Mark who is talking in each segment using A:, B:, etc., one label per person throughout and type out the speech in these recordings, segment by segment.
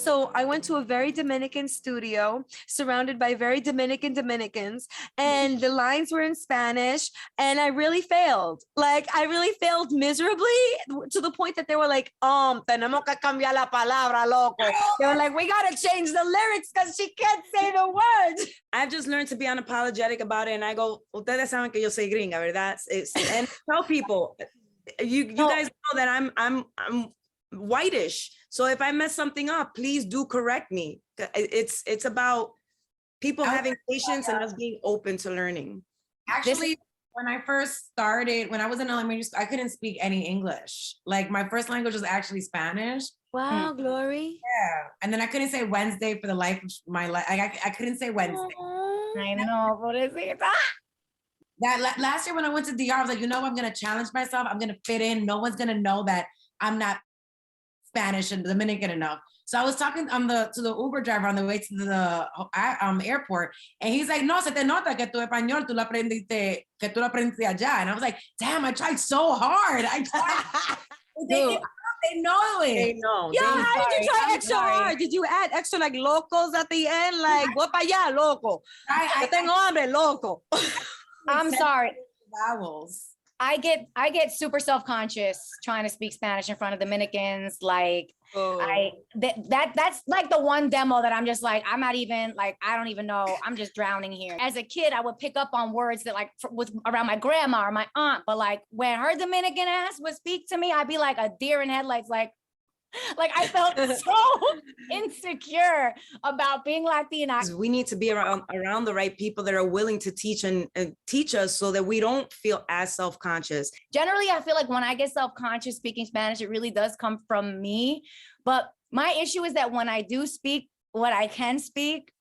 A: So I went to a very Dominican studio surrounded by very Dominicans, and the lines were in Spanish, and I really failed. Like, I really failed miserably to the point that they were like, tenemos que cambiar la palabra, loco. They were like, we gotta change the lyrics because she can't say the words.
B: I've just learned to be unapologetic about it, and I go, ustedes saben que yo soy gringa, ¿verdad? And tell people, you guys know that I'm whitish. So if I mess something up, please do correct me. It's about people having patience and us being open to learning.
C: Actually, when I first started, when I was in elementary school, I couldn't speak any English. Like, my first language was actually Spanish.
A: Wow, Glory.
C: Yeah. And then I couldn't say Wednesday for the life of my life. I couldn't say Wednesday.
D: I know, pobrecita.
C: That last year when I went to DR, I was like, you know, I'm going to challenge myself. I'm going to fit in. No one's going to know that I'm not Spanish and Dominican enough. So I was talking to the Uber driver on the way to the airport, and he's like, no, se te nota que tu español, tú lo aprendiste, que tú lo aprendiste allá. And I was like, damn, I tried so hard. I tried. They know it.
B: They know.
A: Yo, how did you try extra hard? Did you add extra like locos at the end? Like, voy para allá, loco. Yo tengo hambre, loco.
D: I'm sorry.
C: Vowels.
D: I get super self-conscious trying to speak Spanish in front of Dominicans. Like, that's like the one demo that I'm just like, I'm not even like, I don't even know. I'm just drowning here. As a kid, I would pick up on words that like was around my grandma or my aunt, but like when her Dominican ass would speak to me, I'd be like a deer in headlights. Like I felt so insecure about being Latina.
B: We need to be around the right people that are willing to teach and teach us so that we don't feel as self-conscious.
D: Generally, I feel like when I get self-conscious speaking Spanish, it really does come from me. But my issue is that when I do speak what I can speak,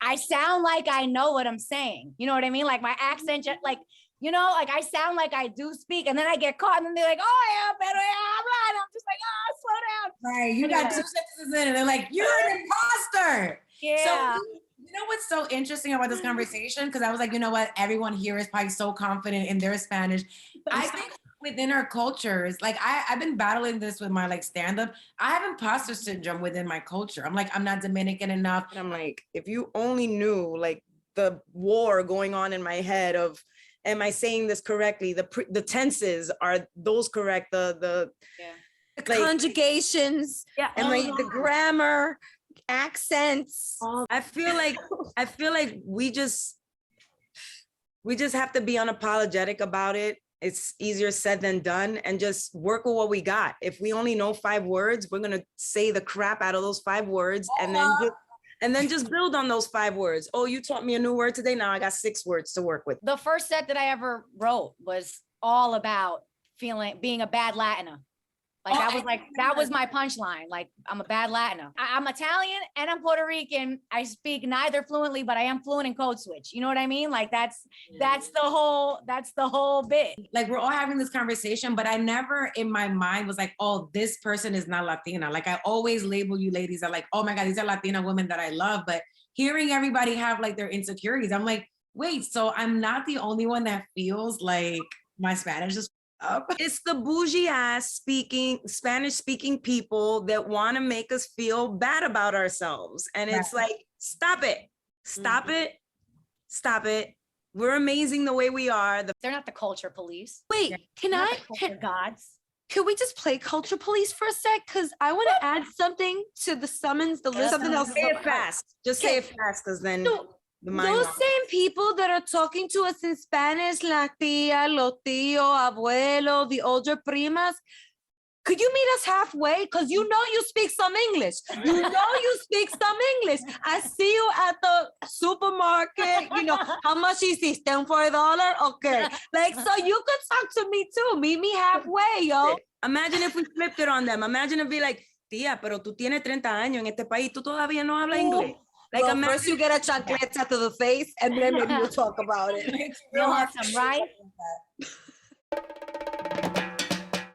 D: I sound like I know what I'm saying. You know what I mean? Like my accent, like, you know, like I sound like I do speak, and then I get caught and then they're like, oh yeah, pero yeah, habla. And I'm just like, oh, slow down.
C: Right, you got 2 sentences in and they're like, you're an imposter.
D: Yeah.
C: So you know what's so interesting about this conversation? Because I was like, you know what? Everyone here is probably so confident in their Spanish. I think within our cultures, like I've been battling this with my like stand-up. I have imposter syndrome within my culture. I'm like, I'm not Dominican enough.
B: And I'm like, if you only knew like the war going on in my head of, am I saying this correctly? The tenses, are those correct? The
A: conjugations, and like the grammar, accents.
B: I feel like we just have to be unapologetic about it. It's easier said than done, and just work with what we got. If we only know 5 words, we're gonna say the crap out of those 5 words, and then just build on those 5 words. Oh, you taught me a new word today. Now I got 6 words to work with.
D: The first set that I ever wrote was all about being a bad Latina. Like that was my punchline. Like, I'm a bad Latina. I'm Italian and I'm Puerto Rican. I speak neither fluently, but I am fluent in code switch. You know what I mean? Like that's the whole bit.
C: Like, we're all having this conversation, but I never in my mind was like, oh, this person is not Latina. Like, I always label you ladies are like, oh my God, these are Latina women that I love. But hearing everybody have like their insecurities, I'm like, wait, so I'm not the only one that feels like my Spanish is up.
B: It's the bougie ass Spanish speaking people that want to make us feel bad about ourselves. And it's like, stop it. We're amazing the way we are.
D: They're not the culture police.
A: Wait, can we just play culture police for a sec? Because I want to add something to the summons, the list. Something else.
B: Say it fast. Just say it fast, because then
A: those same people that are talking to us in Spanish, la tía, lo tío, abuelo, the older primas, could you meet us halfway? Because you know you speak some English. You know you speak some English. I see you at the supermarket. You know, how much hiciste? For $1? Okay. Like, so you could talk to me too. Meet me halfway, yo.
B: Imagine if we flipped it on them. Imagine if we like, tía, pero tú tienes 30 años en este país. Tú todavía no hablas inglés.
A: Like, well, first you get a chancleta to the face, and then maybe we'll talk about it.
D: You'll have some rice.